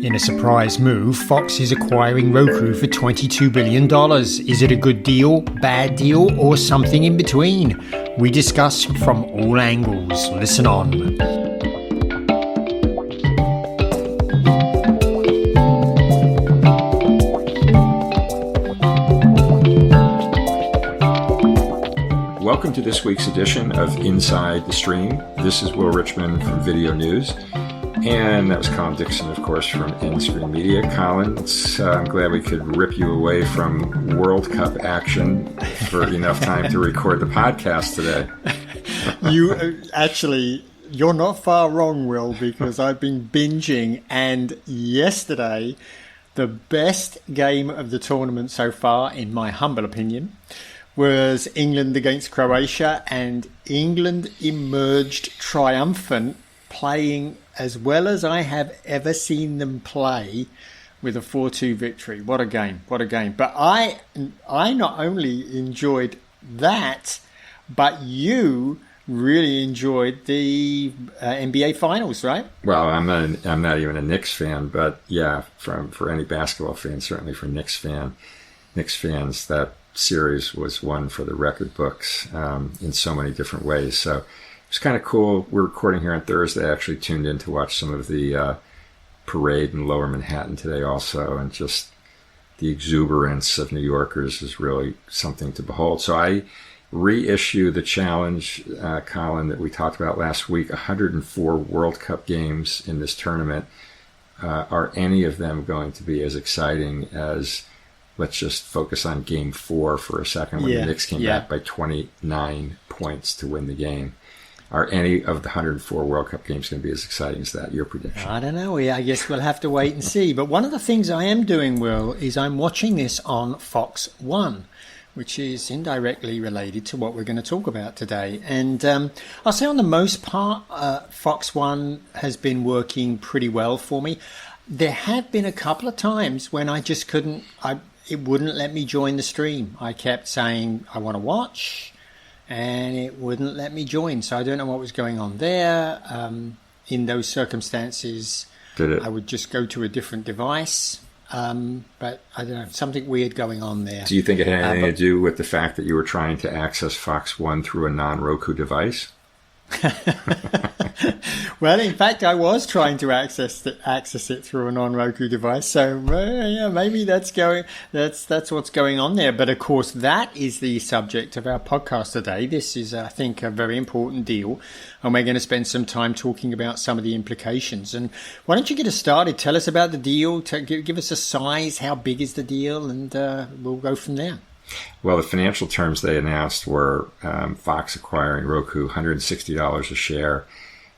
In a surprise move, Fox is acquiring Roku for $22 billion. Is it a good deal, bad deal, or something in between? We discuss from all angles. Listen on. Welcome to this week's edition of Inside the Stream. This is Will Richmond from Video News. And that was Colin Dixon, of course, from N-Screen Media. Colin, I'm glad we could rip you away from World Cup action for enough time to record the podcast today. You're not far wrong, Will, because I've been binging, and yesterday, the best game of the tournament so far, in my humble opinion, was England against Croatia, and England emerged triumphant, playing as well as I have ever seen them play, with a 4-2 victory. What a game, what a game. But I not only enjoyed that, but you really enjoyed the NBA Finals, right? Well, I'm not even a Knicks fan, but yeah, for any basketball fan, certainly for Knicks fans, that series was one for the record books in so many different ways. So it's kind of cool. We're recording here on Thursday. I actually tuned in to watch some of the parade in Lower Manhattan today also, and just the exuberance of New Yorkers is really something to behold. So I reissue the challenge, Colin, that we talked about last week. 104 World Cup games in this tournament. Are any of them going to be as exciting as, let's just focus on Game 4 for a second, when the Knicks came back by 29 points to win the game? Are any of the 104 World Cup games going to be as exciting as that? Your prediction? I don't know. I guess we'll have to wait and see. But one of the things I am doing, Will, is I'm watching this on Fox One, which is indirectly related to what we're going to talk about today. And I'll say on the most part, Fox One has been working pretty well for me. There have been a couple of times when I just couldn't, it wouldn't let me join the stream. I kept saying, I want to watch, and it wouldn't let me join. So I don't know what was going on there. In those circumstances, I would just go to a different device. But I don't know, something weird going on there. Do you think it had anything to do with the fact that you were trying to access Fox One through a non-Roku device? Well, in fact, I was trying to access it through a non-Roku device. So yeah, maybe that's what's going on there. But of course, that is the subject of our podcast today. This is, I think, a very important deal, and we're going to spend some time talking about some of the implications. And why don't you get us started? Tell us about the deal. Give us a size. How big is the deal? And we'll go from there. Well, the financial terms they announced were Fox acquiring Roku, $160 a share,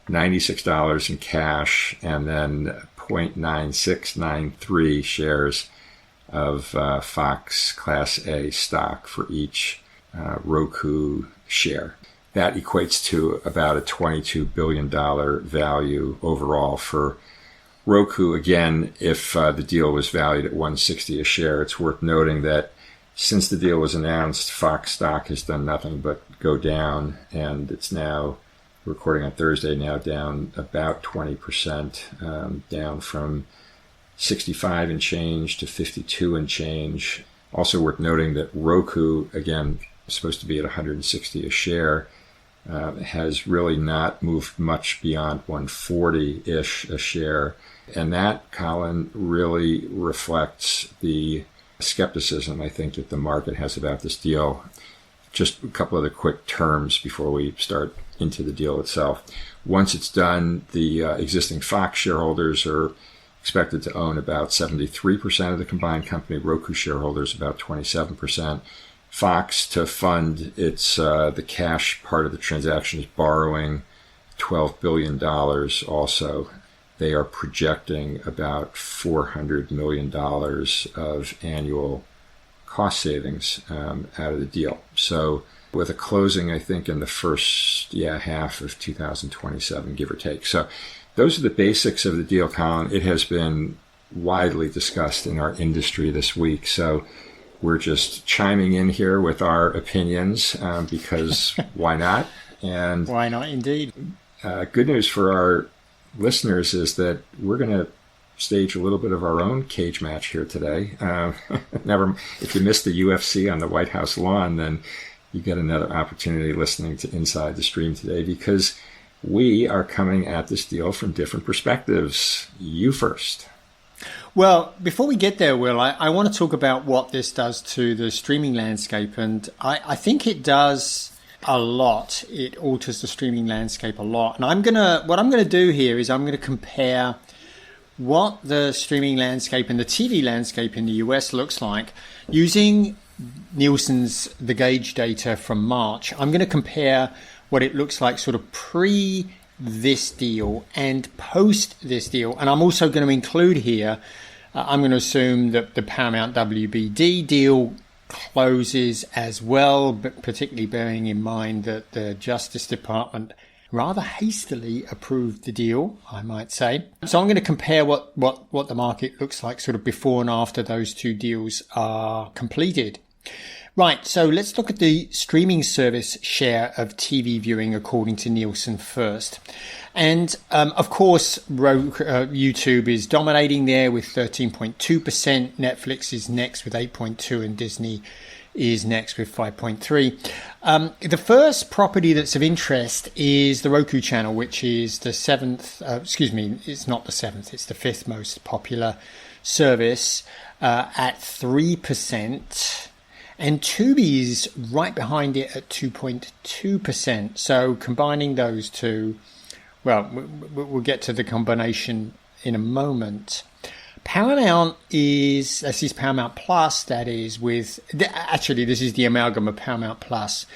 $96 in cash, and then 0.9693 shares of Fox Class A stock for each Roku share. That equates to about a $22 billion value overall for Roku. Again, if the deal was valued at $160 a share, it's worth noting that since the deal was announced, Fox stock has done nothing but go down, and it's now, recording on Thursday, now down about 20%, down from 65 and change to 52 and change. Also worth noting that Roku, again, supposed to be at $160 a share, has really not moved much beyond $140-ish a share. And that, Colin, really reflects the skepticism, I think, that the market has about this deal. Just a couple of the quick terms before we start into the deal itself. Once it's done, the existing Fox shareholders are expected to own about 73% of the combined company. Roku shareholders about 27%. Fox, to fund its the cash part of the transaction, is borrowing $12 billion also. They are projecting about $400 million of annual cost savings out of the deal. So with a closing, I think, in the first half of 2027, give or take. So those are the basics of the deal, Colin. It has been widely discussed in our industry this week. So we're just chiming in here with our opinions because why not? And why not, indeed. Good news for our listeners is that we're going to stage a little bit of our own cage match here today. If you missed the UFC on the White House lawn, then you get another opportunity listening to Inside the Stream today, because we are coming at this deal from different perspectives. You first. Well, before we get there, Will, I want to talk about what this does to the streaming landscape. And I think it does a lot. It alters the streaming landscape a lot. And what I'm going to do here is I'm going to compare what the streaming landscape and the TV landscape in the US looks like using Nielsen's The Gauge data from March. I'm going to compare what it looks like sort of pre this deal and post this deal. And I'm also going to include here, I'm going to assume that the Paramount WBD deal closes as well, but particularly bearing in mind that the Justice Department rather hastily approved the deal, I might say. So I'm going to compare what the market looks like sort of before and after those two deals are completed. Right, so let's look at the streaming service share of TV viewing according to Nielsen first. And of course, YouTube is dominating there with 13.2%. Netflix is next with 8.2%, and Disney is next with 5.3%. The first property that's of interest is the Roku channel, which is the it's not the seventh, it's the fifth most popular service at 3%. And Tubi is right behind it at 2.2%. So combining those two, well, we'll get to the combination in a moment. Paramount this is Paramount Plus, that is this is the amalgam of Paramount Plus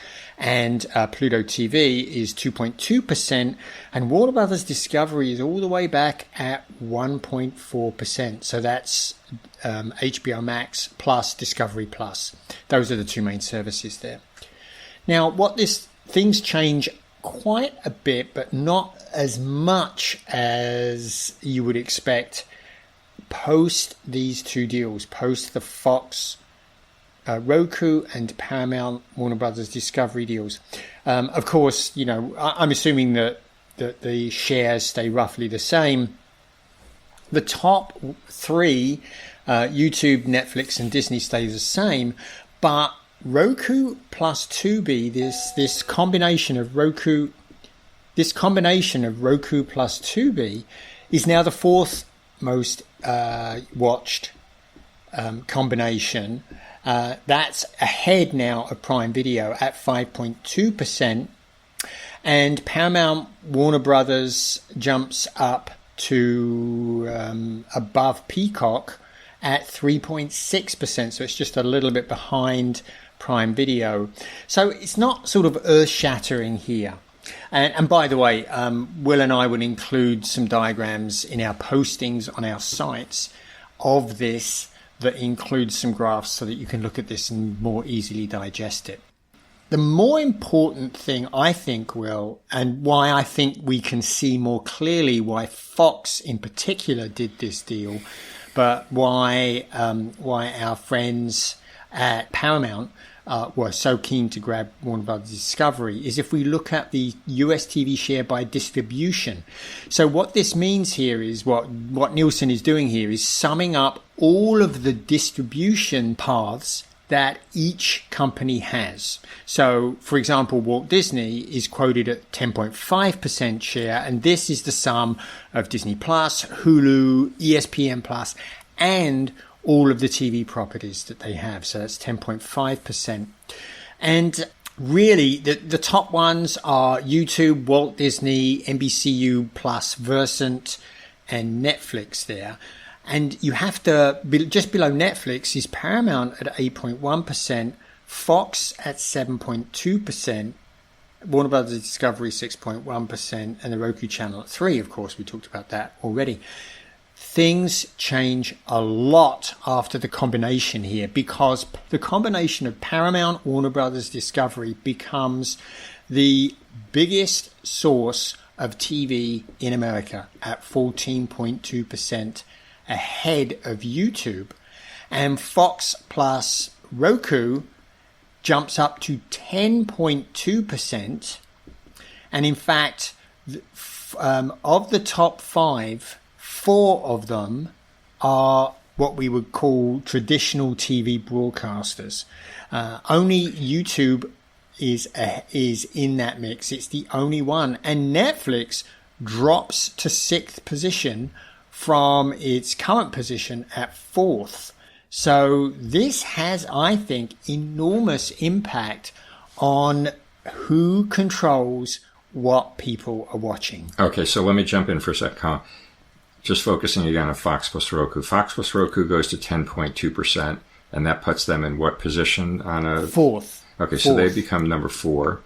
and Pluto TV is 2.2%, and Warner Brothers Discovery is all the way back at 1.4%. So that's HBO Max plus Discovery Plus. Those are the two main services there. Now, things change quite a bit, but not as much as you would expect post these two deals, post the Fox Roku and Paramount Warner Brothers Discovery deals. Of course, I'm assuming that the shares stay roughly the same. The top three, YouTube, Netflix, and Disney, stay the same, but Roku plus Tubi, this combination of Roku plus Tubi, is now the fourth most watched combination. That's ahead now of Prime Video at 5.2%, and Paramount Warner Brothers jumps up to above Peacock at 3.6%. So it's just a little bit behind Prime Video. So it's not sort of earth-shattering here. And by the way, Will and I will include some diagrams in our postings on our sites of this that includes some graphs so that you can look at this and more easily digest it. The more important thing, I think, Will, and why I think we can see more clearly why Fox in particular did this deal, but why our friends at Paramount were so keen to grab Warner Brothers Discovery, is if we look at the US TV share by distribution. So what this means here is what Nielsen is doing here is summing up all of the distribution paths that each company has. So, for example, Walt Disney is quoted at 10.5% share, and this is the sum of Disney Plus, Hulu, ESPN Plus, and all of the TV properties that they have. So that's 10.5%. And really, the top ones are YouTube, Walt Disney, NBCU Plus, Versant, and Netflix there. And you have to, just below Netflix is Paramount at 8.1%, Fox at 7.2%, Warner Brothers Discovery 6.1%, and the Roku channel at 3%. Of course, we talked about that already. Things change a lot after the combination here, because the combination of Paramount, Warner Brothers Discovery becomes the biggest source of TV in America at 14.2%. ahead of YouTube, and Fox plus Roku jumps up to 10.2%, and in fact of the top five, 4 of them are what we would call traditional TV broadcasters. Only YouTube is in that mix. It's the only one. And Netflix drops to 6th position from its current position at 4th. So this has, I think, enormous impact on who controls what people are watching. Okay, so let me jump in for a sec, Colin. Just focusing again on Fox plus Roku. Fox plus Roku goes to 10.2%, and that puts them in what position on a... 4th. Okay, so they become number 4.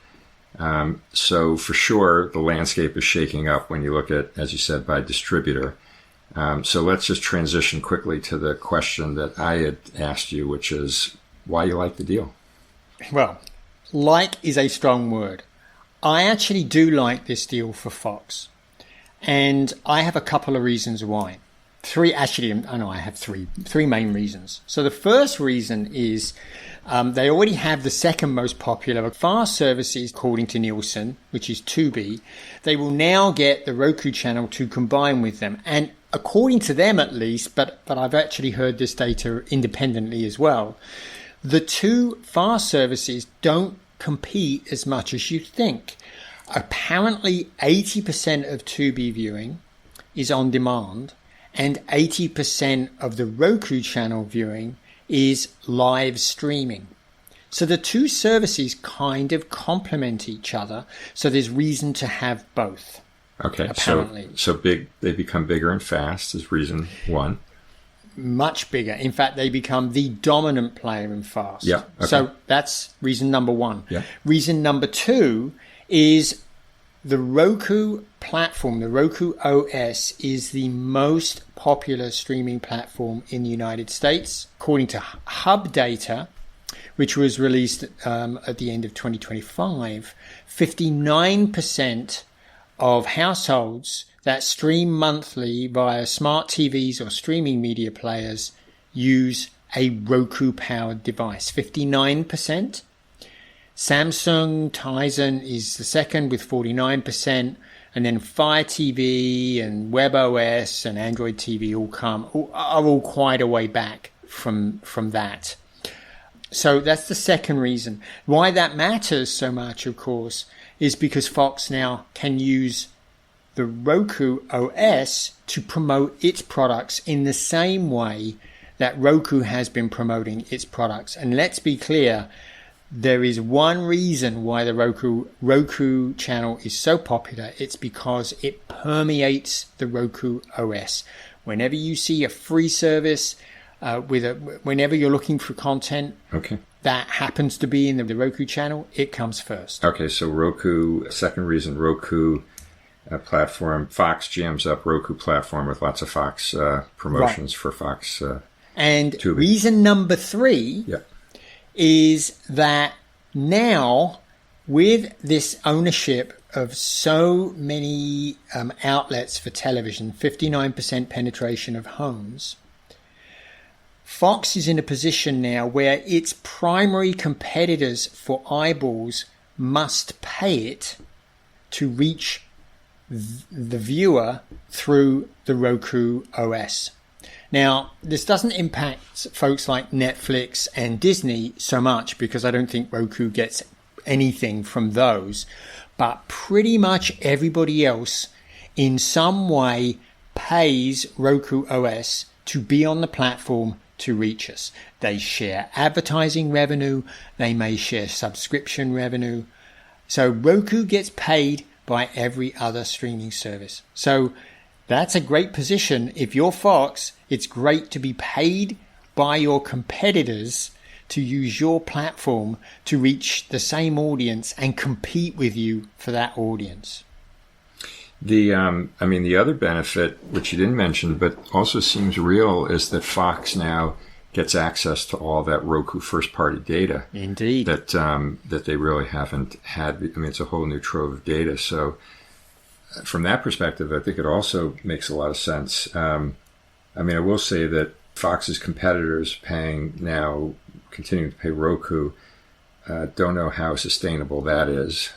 So for sure, the landscape is shaking up when you look at, as you said, by distributor. So let's just transition quickly to the question that I had asked you, which is why you like the deal. Well, like is a strong word. I actually do like this deal for Fox. And I have a couple of reasons why. I have three main reasons. So the first reason is they already have the second most popular fast services, according to Nielsen, which is Tubi. They will now get the Roku channel to combine with them. And according to them at least, but I've actually heard this data independently as well, the two fast services don't compete as much as you think. Apparently 80% of Tubi viewing is on demand and 80% of the Roku channel viewing is live streaming. So the two services kind of complement each other. So there's reason to have both. Okay, apparently. So big, they become bigger and fast is reason one. Much bigger. In fact, they become the dominant player in fast. Yeah. Okay. So that's reason number one. Yeah. Reason number two is the Roku platform, the Roku OS, is the most popular streaming platform in the United States. According to Hub data, which was released at the end of 2025, 59% of households that stream monthly via smart TVs or streaming media players use a Roku-powered device. 59%. Samsung Tizen is the second with 49%, and then Fire TV and WebOS and Android TV are all quite a way back from that. So that's the second reason. Why that matters so much, of course, is because Fox now can use the Roku OS to promote its products in the same way that Roku has been promoting its products. And let's be clear, there is one reason why the Roku channel is so popular. It's because it permeates the Roku OS. Whenever you see a free service, whenever you're looking for content, okay, that happens to be in the Roku channel, it comes first. Okay, so Roku, second reason, Roku platform, Fox jams up Roku platform with lots of Fox promotions for Fox and Tubi. Reason number 3 is that now, with this ownership of so many outlets for television, 59% penetration of homes, Fox is in a position now where its primary competitors for eyeballs must pay it to reach the viewer through the Roku OS. Now, this doesn't impact folks like Netflix and Disney so much because I don't think Roku gets anything from those, but pretty much everybody else in some way pays Roku OS to be on the platform to reach us. They share advertising revenue, they may share subscription revenue. So Roku gets paid by every other streaming service. So that's a great position. If you're Fox, it's great to be paid by your competitors to use your platform to reach the same audience and compete with you for that audience. The other benefit, which you didn't mention, but also seems real, is that Fox now gets access to all that Roku first-party data. Indeed. That they really haven't had. I mean, it's a whole new trove of data. So from that perspective, I think it also makes a lot of sense. I will say that Fox's competitors continuing to pay Roku, don't know how sustainable that is.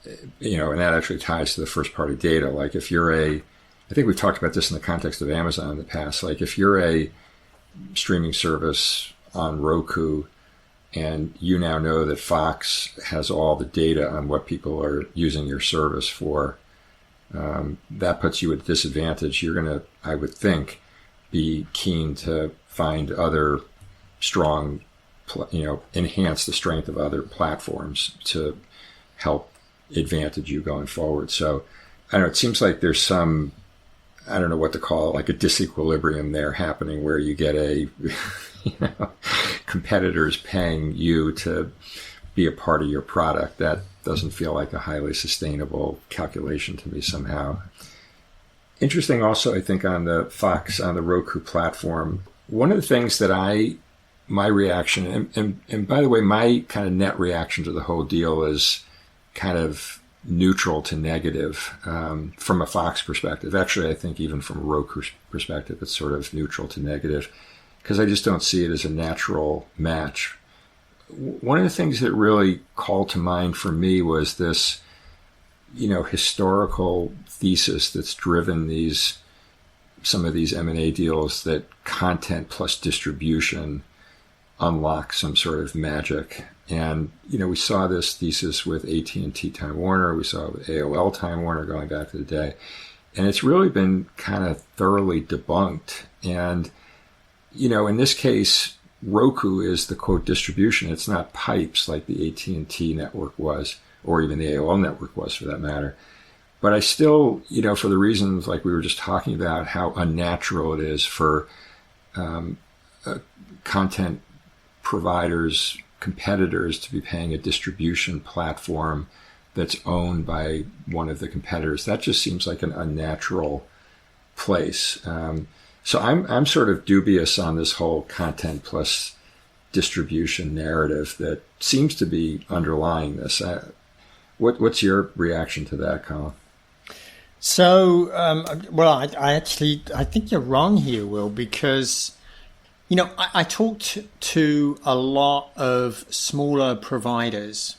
And that actually ties to the first-party data. Like if you're a I think we've talked about this in the context of Amazon in the past. Like if you're a streaming service on Roku and you now know that Fox has all the data on what people are using your service for, that puts you at a disadvantage. You're going to, I would think, be keen to find other strong, enhance the strength of other platforms to help advantage you going forward. So, I don't know, it seems like there's some, I don't know what to call it, like a disequilibrium there happening where you get competitors paying you to be a part of your product. That doesn't feel like a highly sustainable calculation to me somehow. Interesting also, I think, on the Roku platform, one of the things that my reaction, and by the way, my kind of net reaction to the whole deal is kind of neutral to negative from a Fox perspective. Actually, I think even from a Roku perspective, it's sort of neutral to negative because I just don't see it as a natural match. One of the things that really called to mind for me was this, historical thesis that's driven some of these M&A deals, that content plus distribution unlock some sort of magic. And, we saw this thesis with AT&T Time Warner. We saw it with AOL Time Warner going back to the day. And it's really been kind of thoroughly debunked. And, in this case, Roku is the quote distribution. It's not pipes like the AT&T network was, or even the AOL network was for that matter. But I still, for the reasons like we were just talking about, how unnatural it is for content providers, competitors to be paying a distribution platform that's owned by one of the competitors. That just seems like an unnatural place. So I'm sort of dubious on this whole content plus distribution narrative that seems to be underlying this. What's your reaction to that, Colin? So, I think you're wrong here, Will, because, I talked to a lot of smaller providers,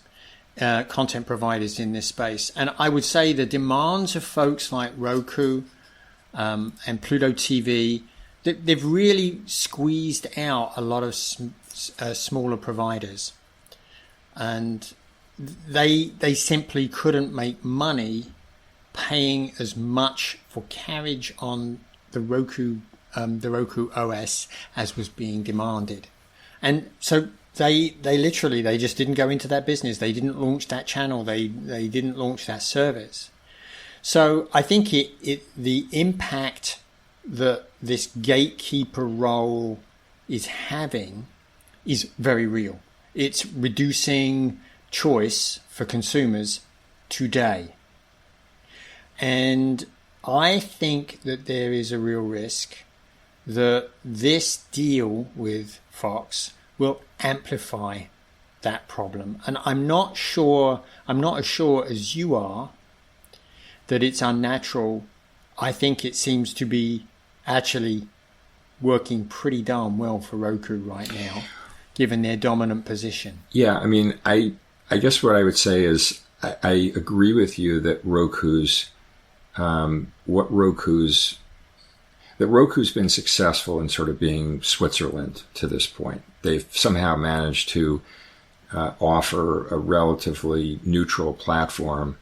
content providers in this space, and I would say the demands of folks like Roku and Pluto TV, they've really squeezed out a lot of smaller providers, and they simply couldn't make money paying as much for carriage on the Roku OS as was being demanded. And so they just didn't go into that business. They didn't launch that channel. They didn't launch that service. So I think the impact that this gatekeeper role is having is very real. It's reducing choice for consumers today. And I think that there is a real risk that this deal with Fox will amplify that problem. And I'm not as sure as you are that it's unnatural. I think it seems to be actually working pretty darn well for Roku right now, given their dominant position. Yeah, I mean, I guess what I would say is I agree with you that Roku's been successful in sort of being Switzerland to this point. They've somehow managed to offer a relatively neutral platform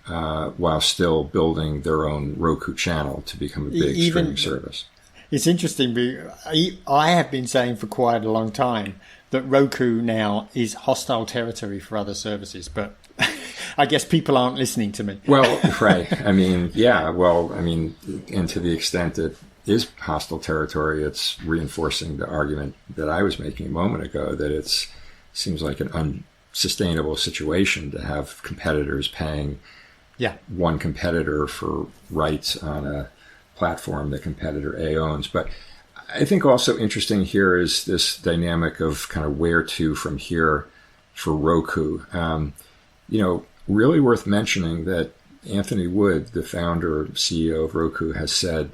while still building their own Roku channel to become a big streaming service. It's interesting. I have been saying for quite a long time that Roku now is hostile territory for other services, but I guess people aren't listening to me. Well, right. I mean, yeah. Well, I mean, and to the extent it is hostile territory, it's reinforcing the argument that I was making a moment ago, that it seems like an unsustainable situation to have competitors paying one competitor for rights on a platform that competitor A owns. But I think also interesting here is this dynamic of kind of where to from here for Roku. Really worth mentioning that Anthony Wood, the founder and CEO of Roku, has said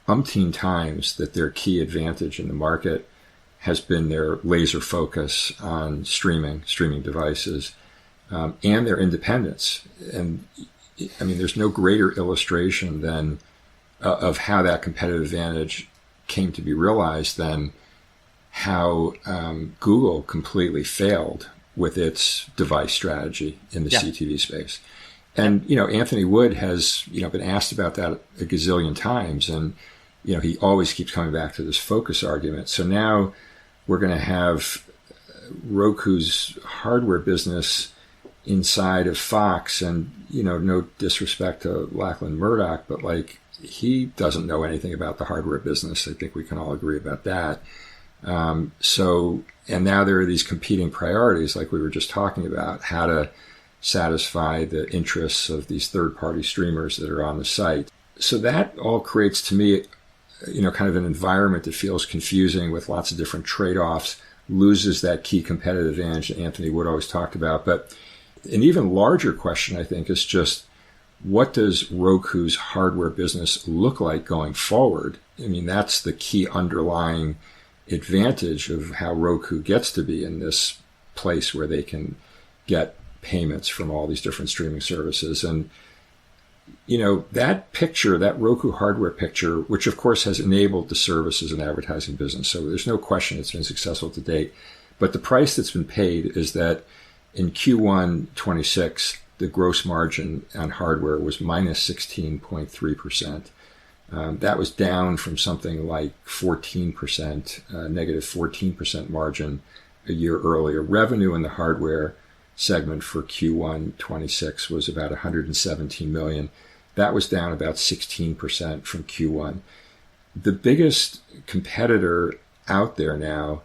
umpteen times that their key advantage in the market has been their laser focus on streaming devices, and their independence. And I mean, there's no greater illustration than of how that competitive advantage came to be realized than how Google completely failed with its device strategy in the CTV space. And, Anthony Wood has, been asked about that a gazillion times. And, he always keeps coming back to this focus argument. So now we're going to have Roku's hardware business inside of Fox. And, no disrespect to Lachlan Murdoch, but he doesn't know anything about the hardware business. I think we can all agree about that. And now there are these competing priorities, like we were just talking about, how to satisfy the interests of these third-party streamers that are on the site. So that all creates, to me, kind of an environment that feels confusing with lots of different trade-offs, loses that key competitive advantage that Anthony Wood always talked about. But an even larger question, I think, is just what does Roku's hardware business look like going forward? I mean, that's the key underlying advantage of how Roku gets to be in this place where they can get payments from all these different streaming services. And, that picture, that Roku hardware picture, which of course has enabled the services and advertising business. So there's no question it's been successful to date. But the price that's been paid is that in Q1 26, the gross margin on hardware was minus 16.3%. That was down from something like 14%, negative 14% margin a year earlier. Revenue in the hardware segment for Q1 26 was about $117 million. That was down about 16% from Q1. The biggest competitor out there now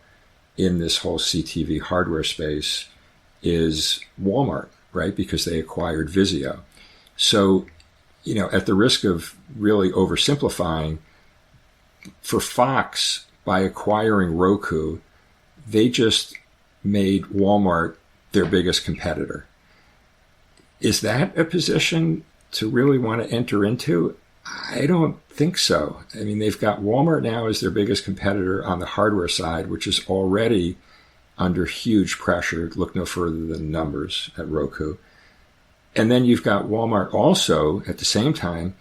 in this whole CTV hardware space is Walmart, right? Because they acquired Vizio. So, at the risk of really oversimplifying, for Fox, by acquiring Roku, they just made Walmart their biggest competitor. Is that a position to really want to enter into? I don't think so. I mean, they've got Walmart now as their biggest competitor on the hardware side, which is already under huge pressure. Look no further than numbers at Roku. And then you've got Walmart also at the same time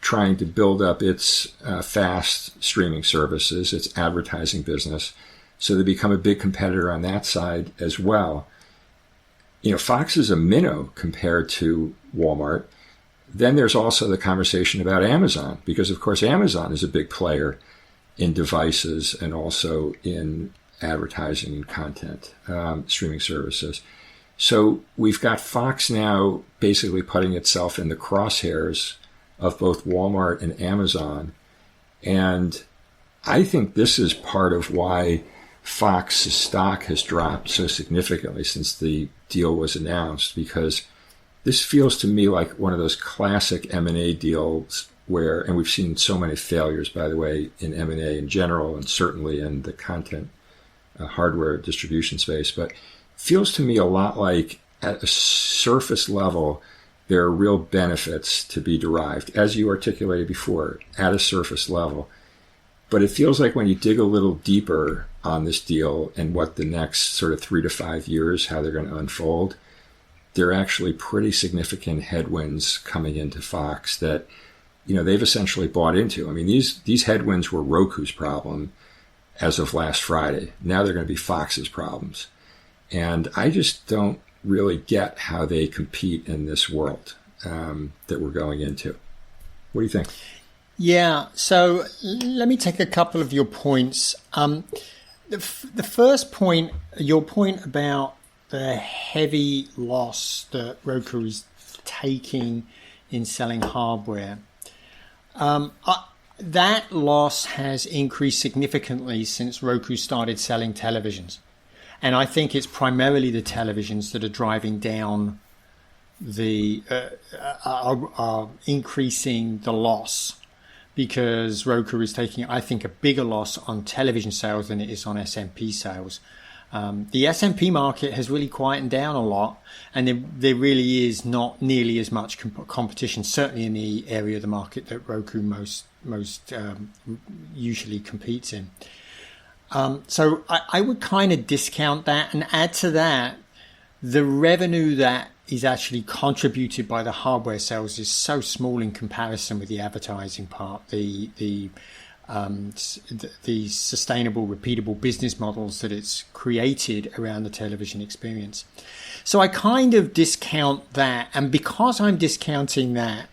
trying to build up its fast streaming services, its advertising business. So they become a big competitor on that side as well. Fox is a minnow compared to Walmart. Then there's also the conversation about Amazon, because of course Amazon is a big player in devices and also in advertising and content, streaming services. So we've got Fox now basically putting itself in the crosshairs of both Walmart and Amazon. And I think this is part of why Fox's stock has dropped so significantly since the deal was announced, because this feels to me like one of those classic M&A deals where, and we've seen so many failures, by the way, in M&A in general, and certainly in the content hardware distribution space, but feels to me a lot like at a surface level, there are real benefits to be derived, as you articulated before, at a surface level. But it feels like when you dig a little deeper on this deal and what the next sort of 3 to 5 years, how they're going to unfold, there are actually pretty significant headwinds coming into Fox that, they've essentially bought into. I mean, these headwinds were Roku's problem as of last Friday. Now they're going to be Fox's problems. And I just don't really get how they compete in this world that we're going into. What do you think? Yeah, so let me take a couple of your points. The first point, your point about the heavy loss that Roku is taking in selling hardware. That loss has increased significantly since Roku started selling televisions. And I think it's primarily the televisions that are driving down are increasing the loss, because Roku is taking, I think, a bigger loss on television sales than it is on SMP sales. The SMP market has really quietened down a lot, and there really is not nearly as much competition, certainly in the area of the market that Roku most usually competes in. So I would kind of discount that and add to that the revenue that is actually contributed by the hardware sales is so small in comparison with the advertising part, the sustainable, repeatable business models that it's created around the television experience. So I kind of discount that. And because I'm discounting that,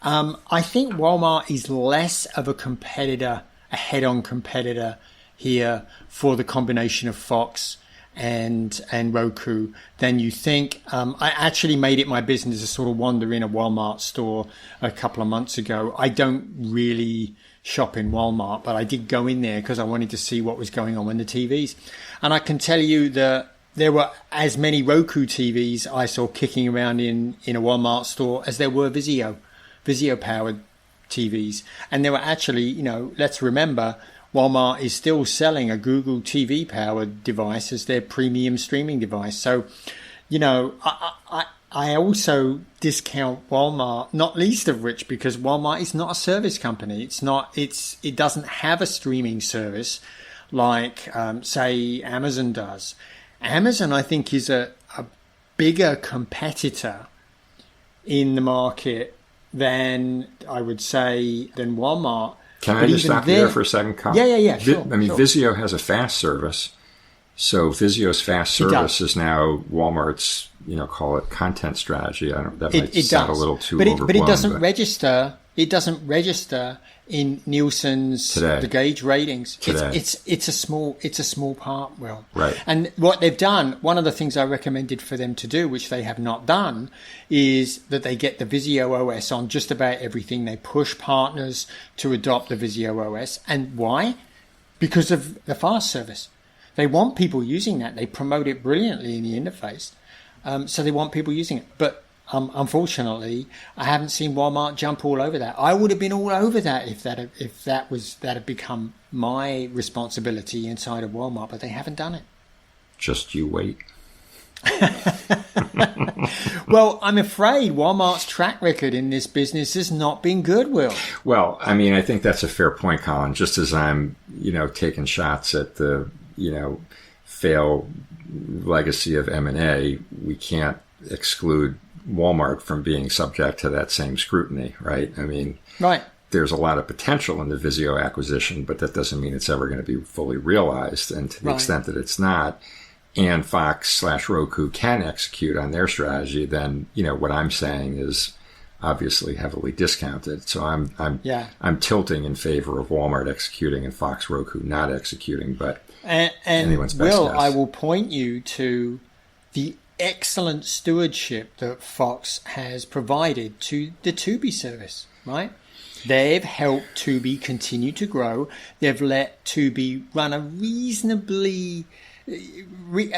I think Walmart is less of a competitor, a head-on competitor here for the combination of Fox and Roku than you think. I actually made it my business to sort of wander in a Walmart store a couple of months ago. I don't really shop in Walmart, but I did go in there because I wanted to see what was going on with the TVs. And I can tell you that there were as many Roku TVs I saw kicking around in a Walmart store as there were Vizio-powered TVs. And there were actually, let's remember, Walmart is still selling a Google TV-powered device as their premium streaming device. So, I also discount Walmart, not least of which because Walmart is not a service company. It doesn't have a streaming service like, say, Amazon does. Amazon, I think, is a bigger competitor in the market than I would say than Walmart. Can I just stop you there for a second, Colin? Yeah. Sure, sure. Vizio has a fast service. So Vizio's fast service is now Walmart's, call it content strategy. That might sound a little too overblown. But it doesn't register. It doesn't register in Nielsen's the gauge ratings. It's a small part, Will. Right. And what they've done, one of the things I recommended for them to do, which they have not done, is that they get the Vizio OS on just about everything. They push partners to adopt the Vizio OS. And why? Because of the fast service. They want people using that. They promote it brilliantly in the interface. So they want people using it. But unfortunately, I haven't seen Walmart jump all over that. I would have been all over that if that had become my responsibility inside of Walmart, but they haven't done it. Just you wait. Well, I'm afraid Walmart's track record in this business has not been good, Will. Well, I think that's a fair point, Colin. Just as I'm, taking shots at the, failed legacy of M&A, we can't exclude Walmart from being subject to that same scrutiny, right? Right. There's a lot of potential in the Vizio acquisition, but that doesn't mean it's ever going to be fully realized. And to the extent that it's not, and Fox/Roku can execute on their strategy, then, what I'm saying is obviously heavily discounted. So I'm tilting in favor of Walmart executing and Fox/Roku not executing, but anyone's best guess. I will point you to the excellent stewardship that Fox has provided to the Tubi service, right? They've helped Tubi continue to grow. They've let Tubi run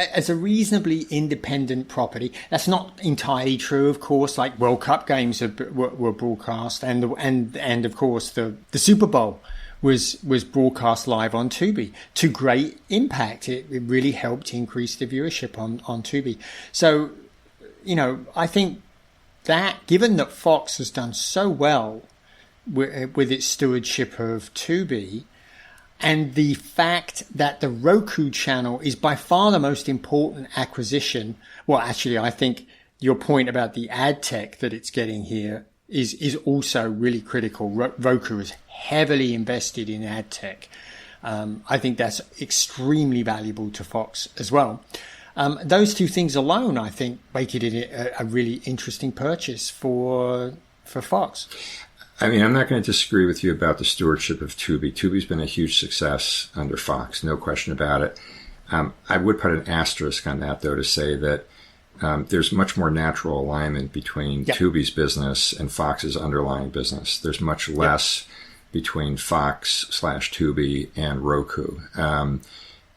as a reasonably independent property. That's not entirely true, of course. Like World Cup games were broadcast, and of course the Super Bowl was broadcast live on Tubi to great impact. It really helped increase the viewership on Tubi. So, I think that given that Fox has done so well with its stewardship of Tubi, and the fact that the Roku channel is by far the most important acquisition. Well, actually, I think your point about the ad tech that it's getting here is also really critical. Roku is heavily invested in ad tech. I think that's extremely valuable to Fox as well. Those two things alone, I think, make it a really interesting purchase for Fox. I'm not going to disagree with you about the stewardship of Tubi. Tubi's been a huge success under Fox, no question about it. I would put an asterisk on that, though, to say that there's much more natural alignment between Tubi's business and Fox's underlying business. There's much less between Fox/Tubi and Roku.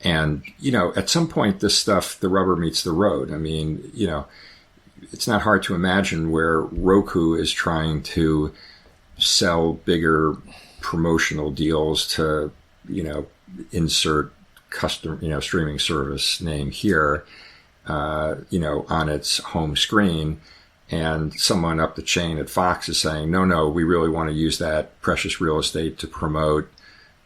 And, at some point, this stuff, the rubber meets the road. It's not hard to imagine where Roku is trying to sell bigger promotional deals to, insert custom, streaming service name here, on its home screen. And someone up the chain at Fox is saying, no, we really want to use that precious real estate to promote,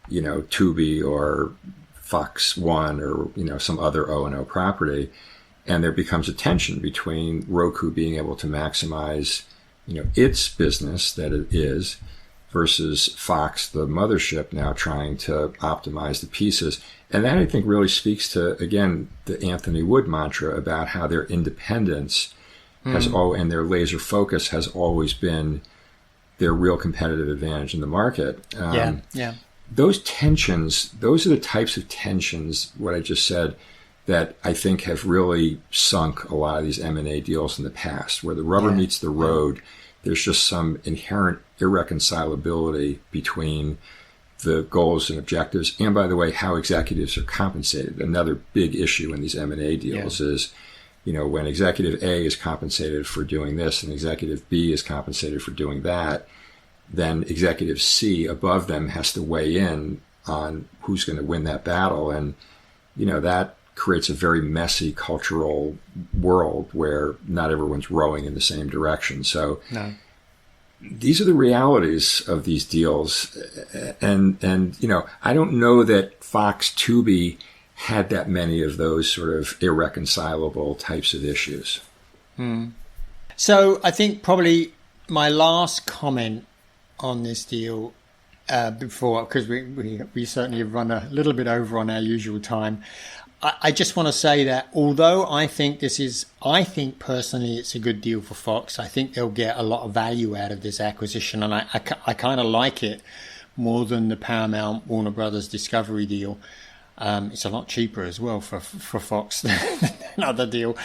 Tubi or Fox One or, some other O&O property. And there becomes a tension between Roku being able to maximize, its business that it is, versus Fox, the mothership, now trying to optimize the pieces. And that, I think, really speaks to, again, the Anthony Wood mantra about how their independence and their laser focus has always been their real competitive advantage in the market. Those tensions, those are the types of tensions, what I just said, that I think have really sunk a lot of these M&A deals in the past, where the rubber meets the road. There's just some inherent irreconcilability between the goals and objectives. And by the way, how executives are compensated. Another big issue in these M&A deals is, when executive A is compensated for doing this and executive B is compensated for doing that, then executive C above them has to weigh in on who's going to win that battle. And, that creates a very messy cultural world where not everyone's rowing in the same direction. So these are the realities of these deals. And I don't know that Fox Tubi had that many of those sort of irreconcilable types of issues. So I think probably my last comment on this deal before, because we certainly have run a little bit over on our usual time, I just want to say that although I think personally it's a good deal for Fox, I think they'll get a lot of value out of this acquisition, and I kind of like it more than the Paramount Warner Brothers Discovery deal. It's a lot cheaper as well for Fox than another deal.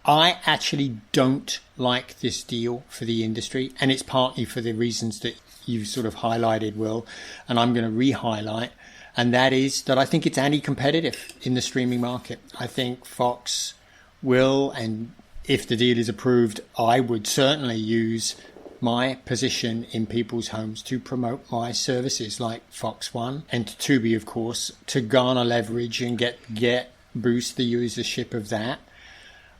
I actually don't like this deal for the industry, and it's partly for the reasons that you've sort of highlighted, Will, and I'm going to re-highlight, and that is that I think it's anti-competitive in the streaming market. I think Fox will, and if the deal is approved, I would certainly use my position in people's homes to promote my services like Fox One and Tubi, of course, to garner leverage and boost the usership of that.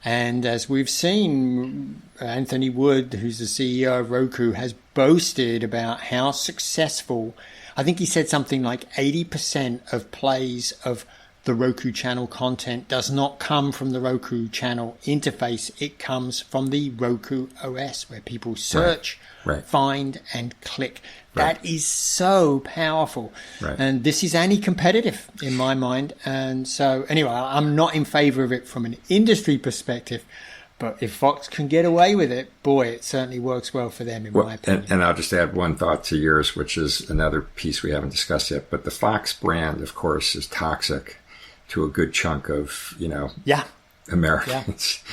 And as we've seen, Anthony Wood, who's the CEO of Roku, has boasted about how successful, I think he said something like 80% of plays of the Roku channel content does not come from the Roku channel interface. It comes from the Roku OS, where people search, find, and click. That is so powerful. And this is anti-competitive in my mind. And so anyway, I'm not in favor of it from an industry perspective. But if Fox can get away with it, boy, it certainly works well for them, in my opinion. And I'll just add one thought to yours, which is another piece we haven't discussed yet. But the Fox brand, of course, is toxic to a good chunk of, Americans.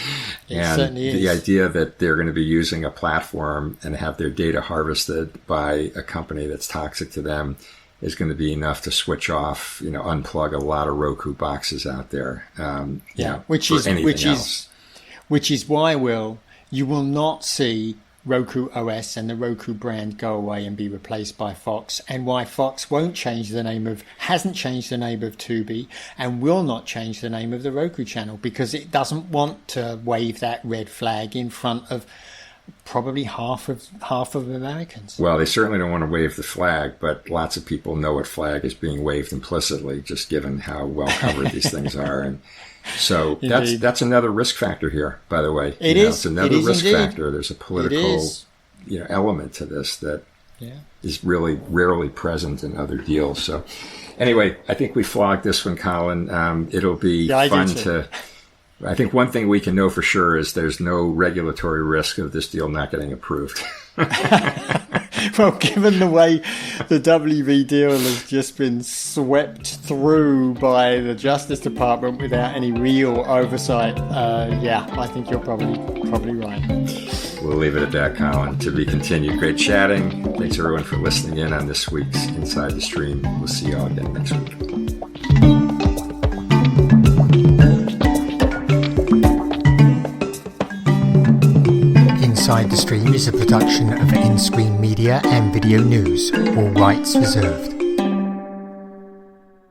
Yeah. And the idea that they're going to be using a platform and have their data harvested by a company that's toxic to them is going to be enough to switch off, unplug a lot of Roku boxes out there. Which is why, Will, you will not see Roku OS and the Roku brand go away and be replaced by Fox, and why Fox hasn't changed the name of Tubi and will not change the name of the Roku channel, because it doesn't want to wave that red flag in front of probably half of Americans. Well, they certainly don't want to wave the flag, but lots of people know what flag is being waved implicitly, just given how well covered these things are. And so that's another risk factor here, by the way. It's another risk factor. There's a political element to this that is really rarely present in other deals. So anyway, I think we flogged this one, Colin. It'll be fun to... I think one thing we can know for sure is there's no regulatory risk of this deal not getting approved. Well, given the way the WB deal has just been swept through by the Justice Department without any real oversight, I think you're probably right. We'll leave it at that, Colin. To be continued. Great chatting. Thanks, everyone, for listening in on this week's Inside the Stream. We'll see you all again next week. Inside the Stream is a production of In-Screen Media and Video News, all rights reserved.